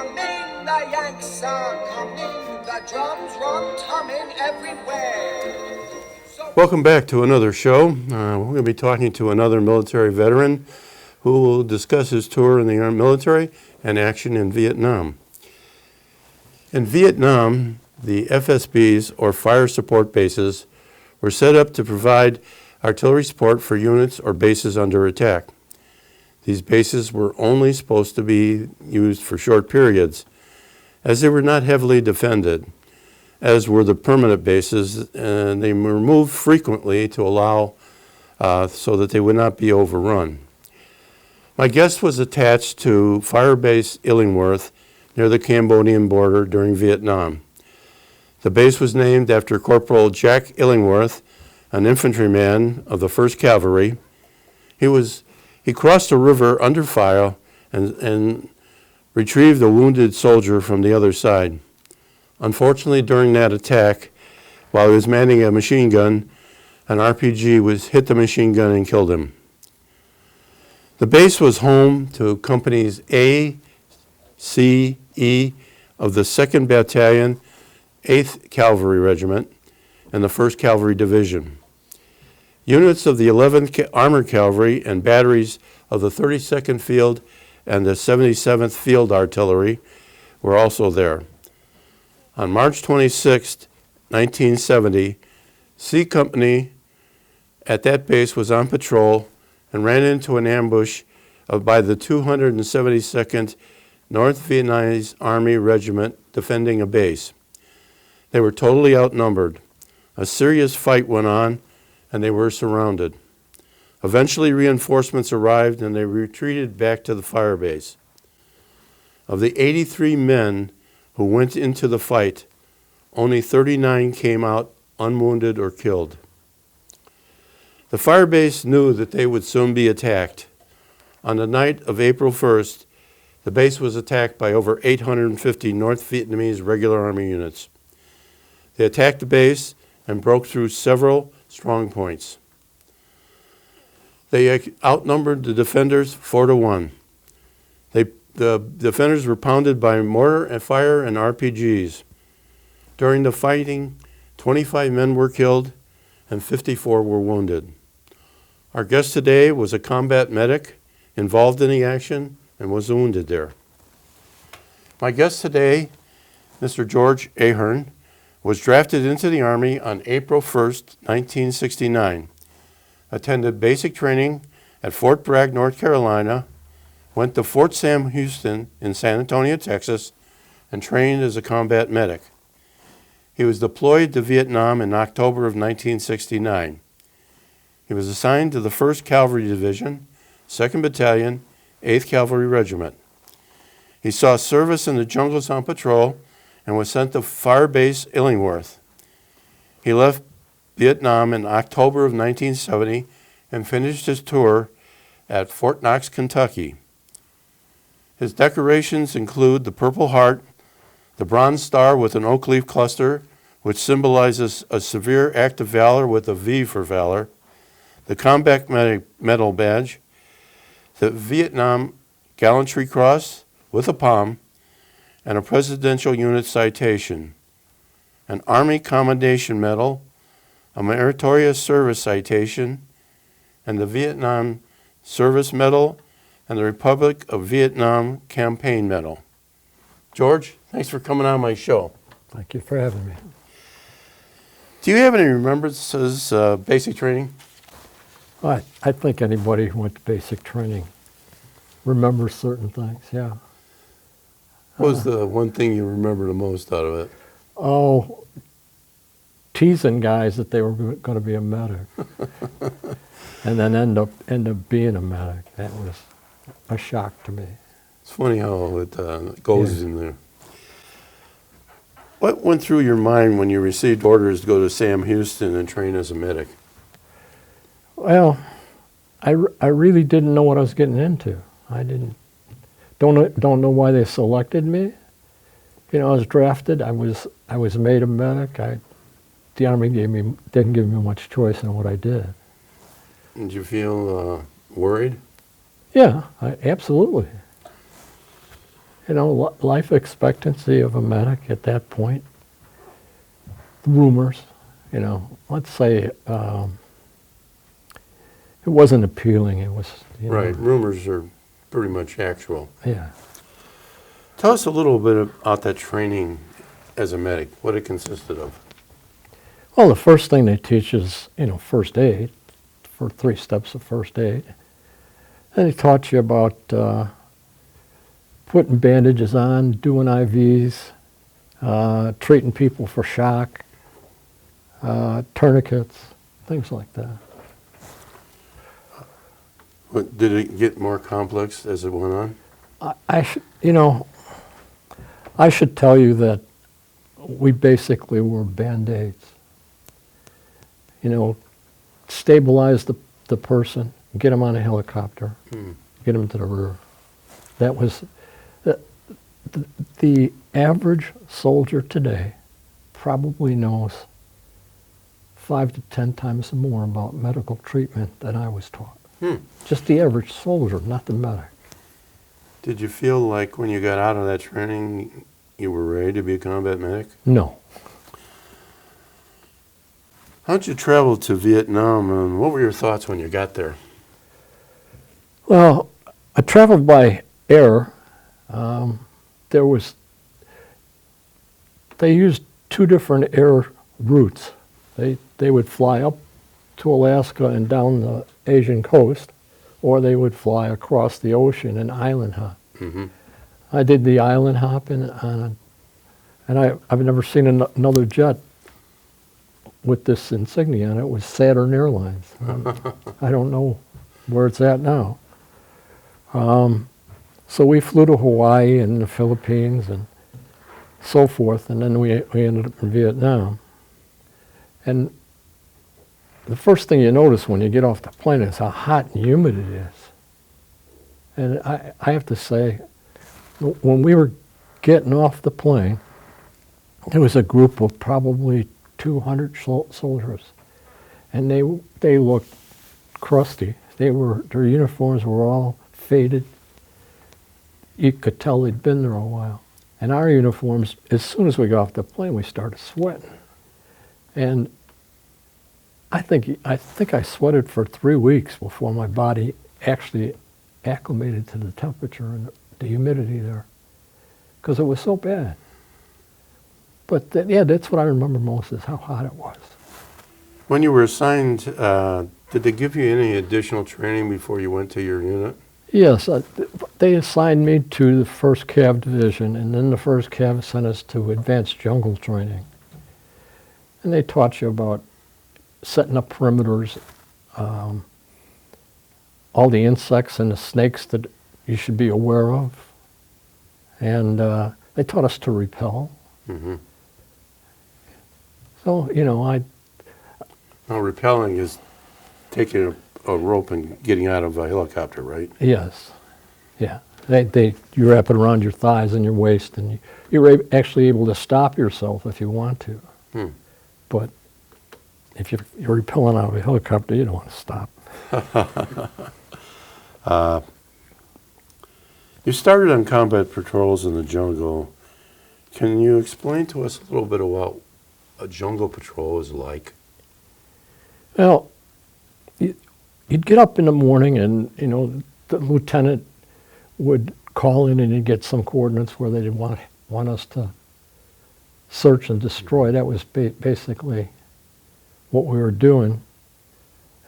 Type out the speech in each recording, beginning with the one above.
coming, the Yanks are coming, the drums rum-tumming everywhere. Welcome back to another show. We're going to be talking to another military veteran who will discuss his tour in the armed military and action in Vietnam. In Vietnam, the FSBs, or Fire Support Bases, were set up to provide artillery support for units or bases under attack. These bases were only supposed to be used for short periods, as they were not heavily defended, as were the permanent bases, and they were moved frequently to allow so that they would not be overrun. My guest was attached to Fire Base Illingworth near the Cambodian border during Vietnam. The base was named after Corporal Jack Illingworth, an infantryman of the 1st Cavalry. He crossed a river under fire and retrieved a wounded soldier from the other side. Unfortunately, during that attack, while he was manning a machine gun, an RPG hit the machine gun and killed him. The base was home to companies A, C, E of the 2nd Battalion, 8th Cavalry Regiment, and the 1st Cavalry Division. Units of the 11th Armored Cavalry and batteries of the 32nd Field and the 77th Field Artillery were also there. On March 26, 1970, C Company at that base was on patrol and ran into an ambush by the 272nd North Vietnamese Army Regiment defending a base. They were totally outnumbered. A serious fight went on, and they were surrounded. Eventually, reinforcements arrived, and they retreated back to the fire base. Of the 83 men who went into the fight, only 39 came out unwounded or killed. The fire base knew that they would soon be attacked. On the night of April 1st, the base was attacked by over 850 North Vietnamese regular army units. They attacked the base and broke through several strong points. They outnumbered the defenders 4-1. The defenders were pounded by mortar and fire and RPGs. During the fighting, 25 men were killed and 54 were wounded. Our guest today was a combat medic involved in the action and was wounded there. My guest today, Mr. George Ahearns, was drafted into the Army on April 1st, 1969, attended basic training at Fort Bragg, North Carolina, went to Fort Sam Houston in San Antonio, Texas, and trained as a combat medic. He was deployed to Vietnam in October of 1969. He was assigned to the 1st Cavalry Division, 2nd Battalion, 8th Cavalry Regiment. He saw service in the jungles on patrol and was sent to Fire Base Illingworth. He left Vietnam in October of 1970 and finished his tour at Fort Knox, Kentucky. His decorations include the Purple Heart, the Bronze Star with an oak leaf cluster, which symbolizes a severe act of valor with a V for valor, the Combat Medal Badge, the Vietnam Gallantry Cross with a palm, and a Presidential Unit Citation, an Army Commendation Medal, a Meritorious Service Citation, and the Vietnam Service Medal, and the Republic of Vietnam Campaign Medal. George, thanks for coming on my show. Thank you for having me. Do you have any remembrances of basic training? I think anybody who went to basic training remembers certain things, yeah. What was the one thing you remember the most out of it? Oh, teasing guys that they were going to be a medic. And then end up being a medic. That was a shock to me. It's funny how it goes in there. What went through your mind when you received orders to go to Sam Houston and train as a medic? Well, I really didn't know what I was getting into. I don't know why they selected me. You know, I was drafted. I was made a medic. The Army didn't give me much choice in what I did. Did you feel worried? Yeah, absolutely. Life expectancy of a medic at that point, rumors, let's say it wasn't appealing. It was, Right, rumors are pretty much actual. Yeah. Tell us a little bit about that training as a medic, what it consisted of. Well, the first thing they teach is, first aid, for 3 steps of first aid. Then they taught you about putting bandages on, doing IVs, treating people for shock, tourniquets, things like that. But did it get more complex as it went on? I should tell you that we basically were Band-Aids. Stabilize the person, get them on a helicopter, get them to the rear. That was the average soldier today probably knows 5 to 10 times more about medical treatment than I was taught. Just the average soldier, not the medic. Did you feel like when you got out of that training, you were ready to be a combat medic? No. How'd you travel to Vietnam, and what were your thoughts when you got there? Well, I traveled by air. They used 2 different air routes. They would fly up to Alaska and down the Asian coast, or they would fly across the ocean and island hop. I did the island hop, and I've never seen another jet with this insignia on it. It was Saturn Airlines. I don't know where it's at now. So we flew to Hawaii and the Philippines and so forth, and then we ended up in Vietnam. And the first thing you notice when you get off the plane is how hot and humid it is. And I have to say, when we were getting off the plane, there was a group of probably 200 soldiers, and they looked crusty. Their uniforms were all faded. You could tell they'd been there a while. And our uniforms, as soon as we got off the plane, we started sweating. And I think I sweated for 3 weeks before my body actually acclimated to the temperature and the humidity there, because it was so bad. But that's what I remember most, is how hot it was. When you were assigned, did they give you any additional training before you went to your unit? Yes, they assigned me to the 1st Cav Division, and then the 1st Cav sent us to advanced jungle training. And they taught you about setting up perimeters, all the insects and the snakes that you should be aware of. And they taught us to repel. So, Now, repelling is taking a rope and getting out of a helicopter, right? Yes, yeah. You wrap it around your thighs and your waist, and you're actually able to stop yourself if you want to. But if you're repelling out of a helicopter, you don't want to stop. You started on combat patrols in the jungle. Can you explain to us a little bit about what a jungle patrol is like? Well, you'd get up in the morning, and the lieutenant would call in, and he'd get some coordinates where they'd want us to search and destroy. That was basically what we were doing.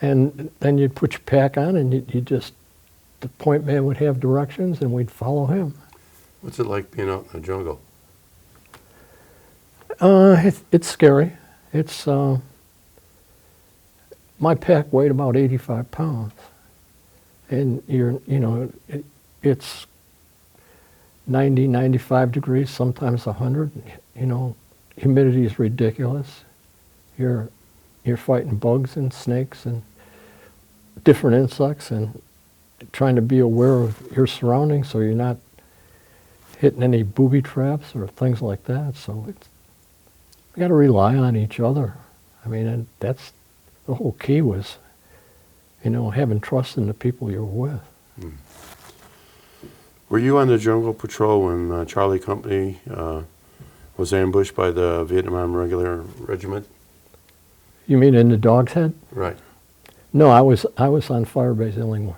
And then you'd put your pack on, and the point man would have directions, and we'd follow him. What's it like being out in the jungle? It's scary. It's my pack weighed about 85 pounds, and it's 90, 95 degrees, sometimes 100. Humidity is ridiculous. You're fighting bugs and snakes and different insects, and trying to be aware of your surroundings so you're not hitting any booby traps or things like that. So you got to rely on each other. I mean, and that's the whole key was, having trust in the people you're with. Were you on the jungle patrol when Charlie Company was ambushed by the Vietnam Regular Regiment? You mean in the Dog's Head? Right. No, I was on Firebase Illingworth,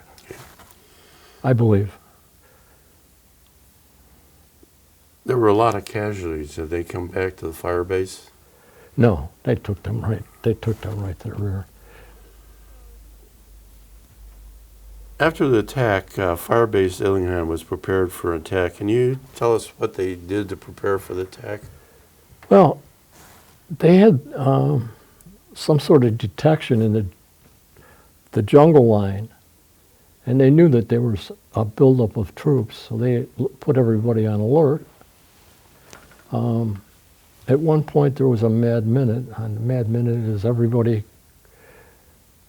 I believe. There were a lot of casualties. Did they come back to the fire base? No, they took them right to the rear. After the attack, Firebase Illingham was prepared for attack. Can you tell us what they did to prepare for the attack? Well, they had some sort of detection in the jungle line, and they knew that there was a buildup of troops, so they put everybody on alert. At one point, there was a mad minute, and the mad minute is everybody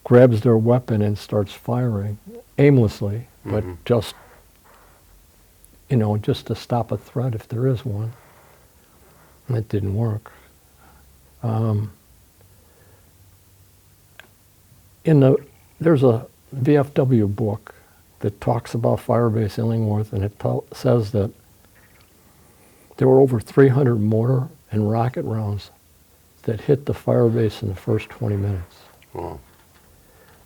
grabs their weapon and starts firing aimlessly, but just to stop a threat if there is one. And it didn't work. There's a VFW book that talks about Firebase Illingworth, and it says that there were over 300 mortar and rocket rounds that hit the firebase in the first 20 minutes. Wow.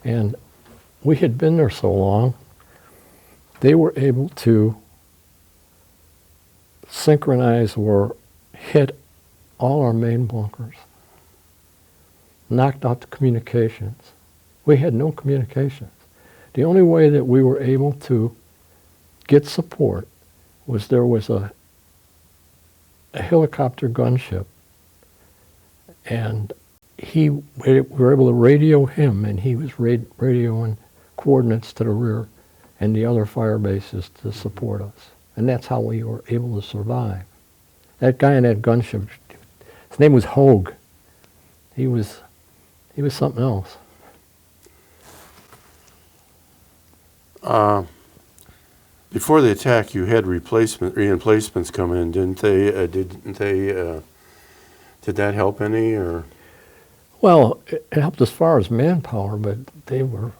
And we had been there so long, they were able to synchronize or hit all our main bunkers, knocked out the communications. We had no communications. The only way that we were able to get support was there was a helicopter gunship, and we were able to radio him, and he was radioing coordinates to the rear and the other fire bases to support us. And that's how we were able to survive. That guy in that gunship, his name was Hogue. He was something else. Before the attack, you had re-emplacements come in, didn't they? Did that help any, or? Well, it helped as far as manpower, but they were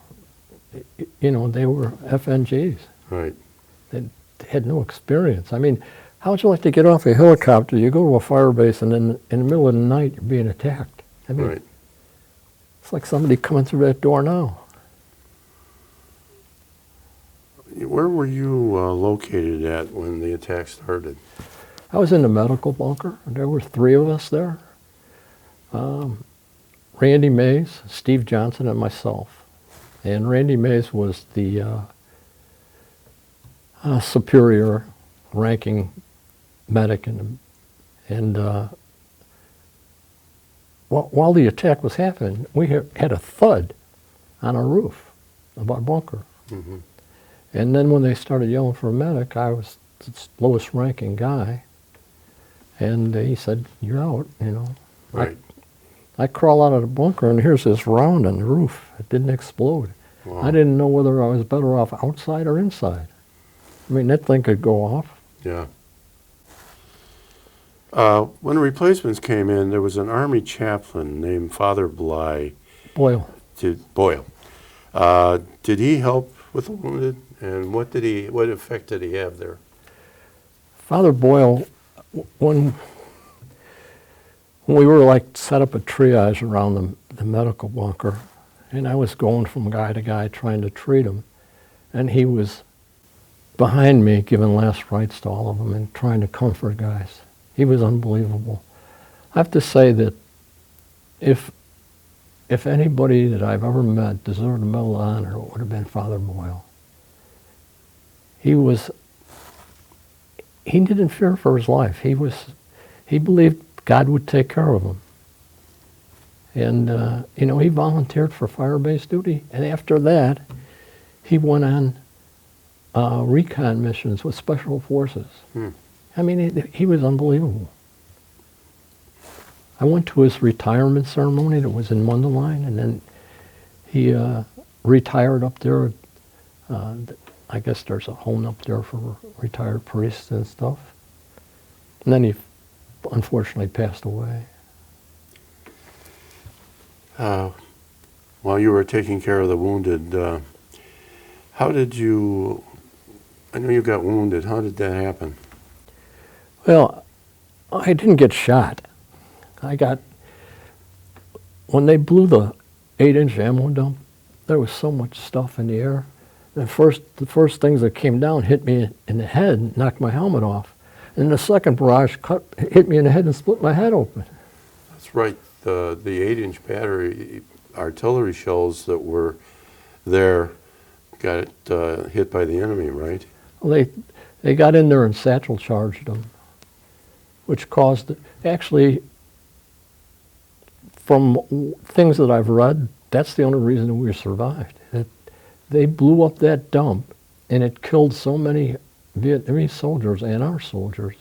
FNGs. Right. They had no experience. I mean, how would you like to get off a helicopter? You go to a fire base, and then in the middle of the night, you're being attacked. I mean, right. It's like somebody coming through that door now. Where were you located at when the attack started? I was in the medical bunker. There were 3 of us there. Randy Mays, Steve Johnson, and myself. And Randy Mays was the superior ranking medic. While the attack was happening, we had a thud on our roof of our bunker. Mm-hmm. And then when they started yelling for a medic, I was the lowest ranking guy. And he said, "You're out," Right. I crawl out of the bunker, and here's this round on the roof. It didn't explode. Wow. I didn't know whether I was better off outside or inside. I mean, that thing could go off. Yeah. When the replacements came in, there was an Army chaplain named Father Boyle. Boyle. Did he help with the wounded? And what effect did he have there? Father Boyle, when we were set up a triage around the medical bunker, and I was going from guy to guy trying to treat him, and he was behind me giving last rites to all of them and trying to comfort guys. He was unbelievable. I have to say that if anybody that I've ever met deserved a Medal of Honor, it would have been Father Boyle. He didn't fear for his life. He believed God would take care of him. And, he volunteered for fire-based duty. And after that, he went on recon missions with Special Forces. I mean, he was unbelievable. I went to his retirement ceremony that was in Mundelein, and then he retired up there. I guess there's a home up there for retired priests and stuff. And then he unfortunately passed away. While you were taking care of the wounded, how did you I know you got wounded. How did that happen? Well, I didn't get shot. When they blew the 8-inch ammo dump, there was so much stuff in the air. The first things that came down hit me in the head and knocked my helmet off. And the second barrage hit me in the head and split my head open. That's right. The 8-inch battery artillery shells that were there got hit by the enemy, right? Well, they got in there and satchel charged them, which caused, actually, from things that I've read, that's the only reason we survived. They blew up that dump, and it killed so many Vietnamese soldiers and our soldiers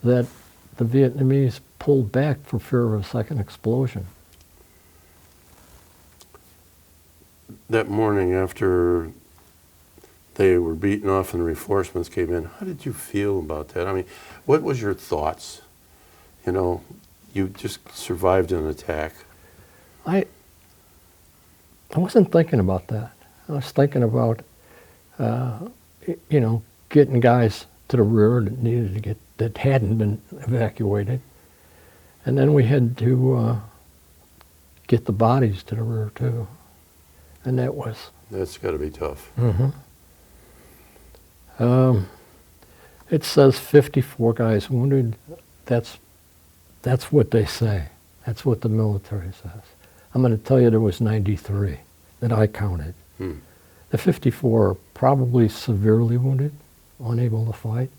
that the Vietnamese pulled back for fear of a second explosion. That morning after they were beaten off and the reinforcements came in, how did you feel about that? I mean, what was your thoughts? You know, you just survived an attack. I wasn't thinking about that. I was thinking about, getting guys to the rear that hadn't been evacuated. And then we had to get the bodies to the rear too. And That's got to be tough. Mm-hmm. It says 54 guys wounded. That's what they say. That's what the military says. I'm going to tell you there was 93 that I counted. The 54 are probably severely wounded, unable to fight,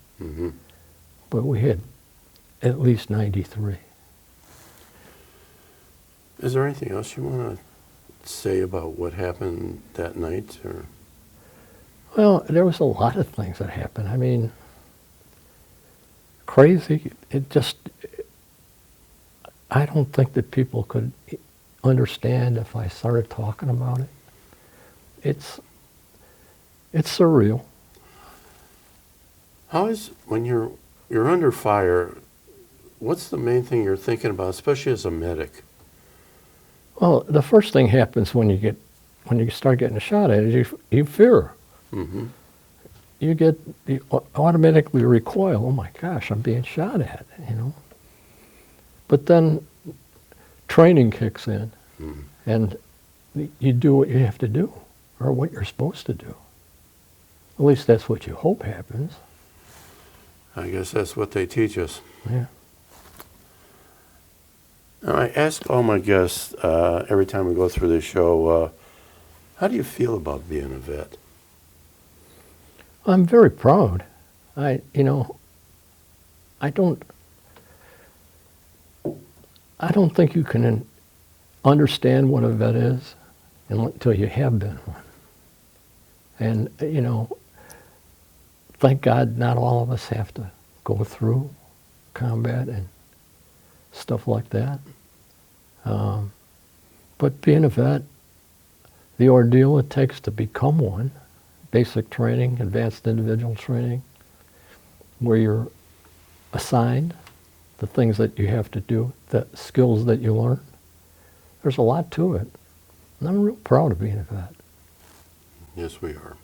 but we had at least 93. Is there anything else you want to say about what happened that night? Or? Well, there was a lot of things that happened. I mean, crazy. I don't think that people could understand if I started talking about it. It's surreal. How is, when you're under fire, what's the main thing you're thinking about, especially as a medic? Well, the first thing happens when you start getting a shot at it, you fear. Mm-hmm. You automatically recoil. Oh my gosh, I'm being shot at, But then training kicks in, and you do what you have to do, or what you're supposed to do. At least that's what you hope happens. I guess that's what they teach us. Yeah. Now, I ask all my guests every time we go through this show, how do you feel about being a vet? I'm very proud. I don't think you can understand what a vet is until you have been one. And, thank God not all of us have to go through combat and stuff like that. But being a vet, the ordeal it takes to become one, basic training, advanced individual training, where you're assigned the things that you have to do, the skills that you learn. There's a lot to it. And I'm real proud of being a vet. Yes, we are.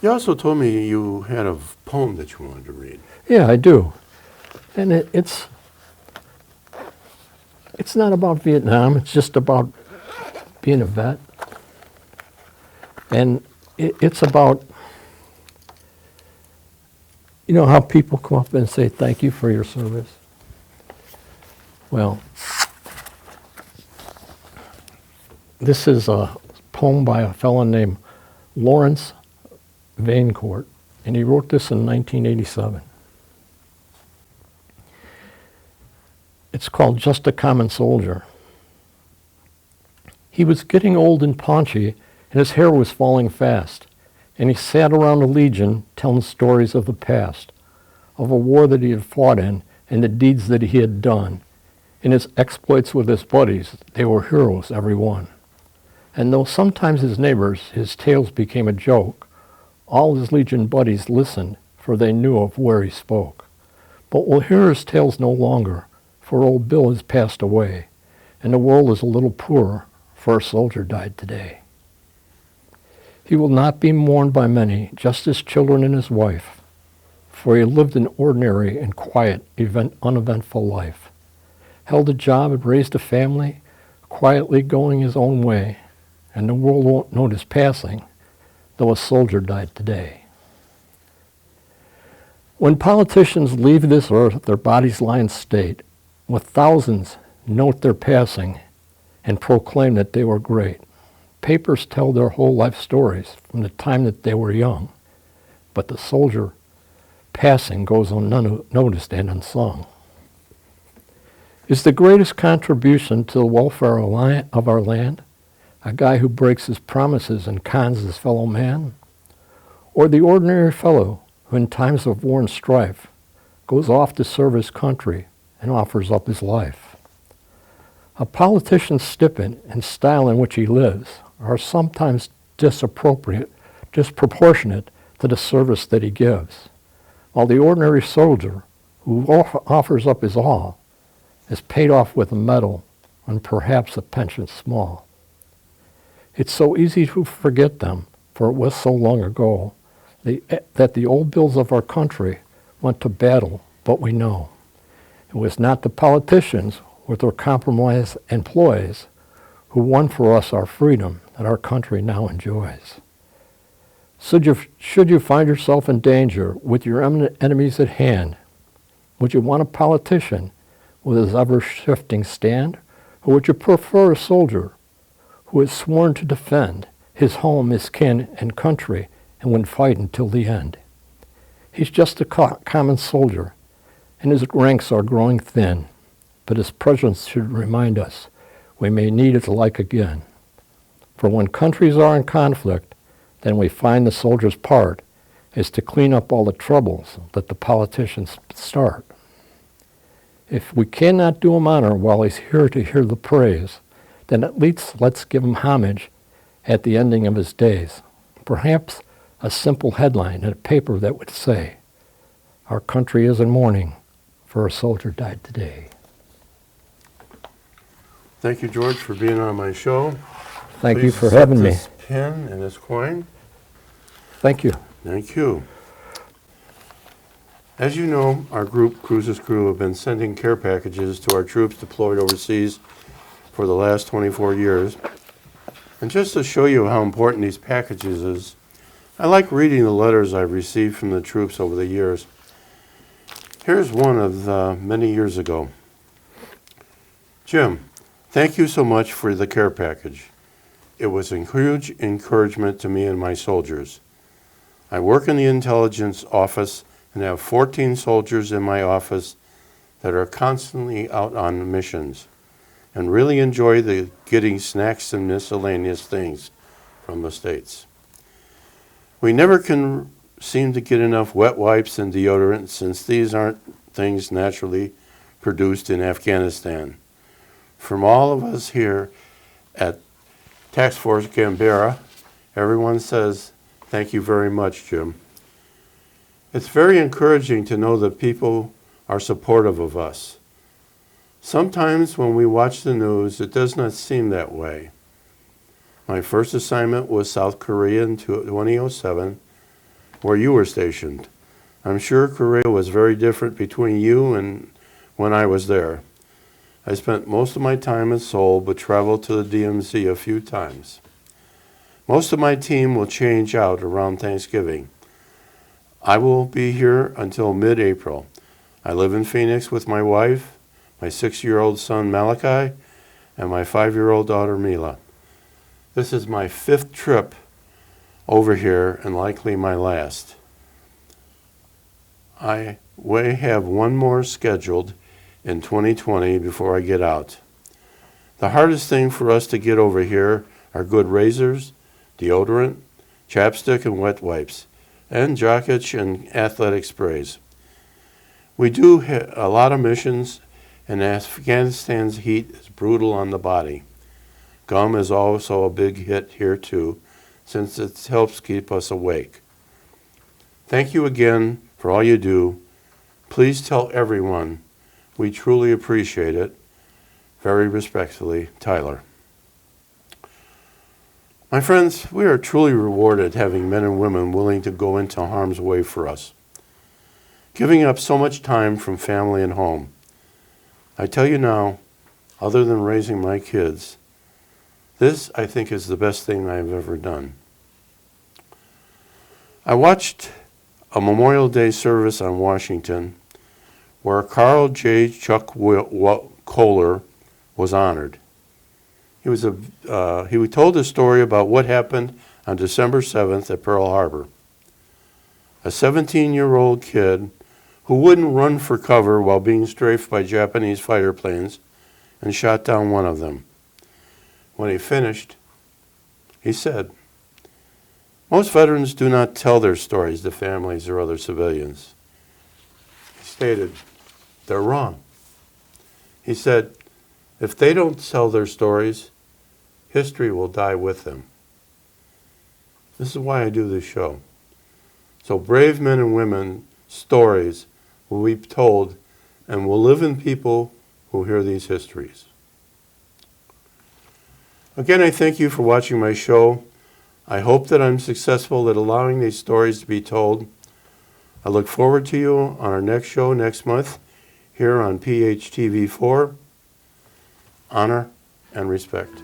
You also told me you had a poem that you wanted to read. Yeah, I do. And it's not about Vietnam. It's just about being a vet. And it's about, how people come up and say, thank you for your service. Well, this is a poem by a fellow named Lawrence Vanecourt, and he wrote this in 1987. It's called Just a Common Soldier. He was getting old and paunchy, and his hair was falling fast, and he sat around the Legion telling stories of the past, of a war that he had fought in, and the deeds that he had done. In his exploits with his buddies, they were heroes, every one. And though sometimes his neighbors, his tales became a joke, all his Legion buddies listened, for they knew of where he spoke. But we'll hear his tales no longer, for old Bill has passed away, and the world is a little poorer, for a soldier died today. He will not be mourned by many, just his children and his wife, for he lived an ordinary and quiet, uneventful life, held a job and raised a family, quietly going his own way, and the world won't note his passing, though a soldier died today. When politicians leave this earth, their bodies lie in state, with thousands note their passing and proclaim that they were great. Papers tell their whole life stories from the time that they were young, but the soldier passing goes unnoticed and unsung. Is the greatest contribution to the welfare of our land a guy who breaks his promises and cons his fellow man? Or the ordinary fellow who in times of war and strife goes off to serve his country and offers up his life? A politician's stipend and style in which he lives are sometimes disproportionate to the service that he gives, while the ordinary soldier who offers up his all is paid off with a medal and perhaps a pension small. It's so easy to forget them, for it was so long ago that the old bills of our country went to battle, but we know it was not the politicians with their compromised employees who won for us our freedom that our country now enjoys. Should you find yourself in danger with your enemies at hand, would you want a politician with his ever-shifting stand, or would you prefer a soldier who is sworn to defend his home, his kin, and country, and would fight until the end? He's just a common soldier, and his ranks are growing thin, but his presence should remind us we may need his like again. For when countries are in conflict, then we find the soldier's part is to clean up all the troubles that the politicians start. If we cannot do him honor while he's here to hear the praise, then at least let's give him homage at the ending of his days. Perhaps a simple headline in a paper that would say, "Our country is in mourning, for a soldier died today." Thank you, George, for being on my show. Thank you for having me. This pen and this coin. Thank you. Thank you. As you know, our group, Kruse's Krew, have been sending care packages to our troops deployed overseas for the last 24 years. And just to show you how important these packages is, I like reading the letters I've received from the troops over the years. Here's one of many years ago. Jim, thank you so much for the care package. It was a huge encouragement to me and my soldiers. I work in the intelligence office and have 14 soldiers in my office that are constantly out on missions and really enjoy getting snacks and miscellaneous things from the States. We never can seem to get enough wet wipes and deodorant since these aren't things naturally produced in Afghanistan. From all of us here at Task Force Canberra, everyone says, thank you very much, Jim. It's very encouraging to know that people are supportive of us. Sometimes when we watch the news, it does not seem that way. My first assignment was South Korea in 2007, where you were stationed. I'm sure Korea was very different between you and when I was there. I spent most of my time in Seoul, but traveled to the DMZ a few times. Most of my team will change out around Thanksgiving. I will be here until mid-April. I live in Phoenix with my wife, my 6-year-old son Malachi, and my 5-year-old daughter Mila. This is my 5th trip over here and likely my last. I may have one more scheduled in 2020 before I get out. The hardest thing for us to get over here are good razors, deodorant, chapstick and wet wipes, and jock itch and athletic sprays. We do a lot of missions, and Afghanistan's heat is brutal on the body. Gum is also a big hit here too, since it helps keep us awake. Thank you again for all you do. Please tell everyone we truly appreciate it. Very respectfully, Tyler. My friends, we are truly rewarded having men and women willing to go into harm's way for us, giving up so much time from family and home. I tell you now, other than raising my kids, this, I think, is the best thing I've ever done. I watched a Memorial Day service on Washington where Carl J. Chuck Kohler was honored. He told a story about what happened on December 7th at Pearl Harbor. A 17-year-old kid who wouldn't run for cover while being strafed by Japanese fighter planes and shot down one of them. When he finished, he said, "Most veterans do not tell their stories to families or other civilians." He stated, "They're wrong." He said, "If they don't tell their stories, history will die with them." This is why I do this show. So brave men and women's stories will be told and will live in people who hear these histories. Again, I thank you for watching my show. I hope that I'm successful at allowing these stories to be told. I look forward to you on our next show next month here on PHTV4. Honor and respect.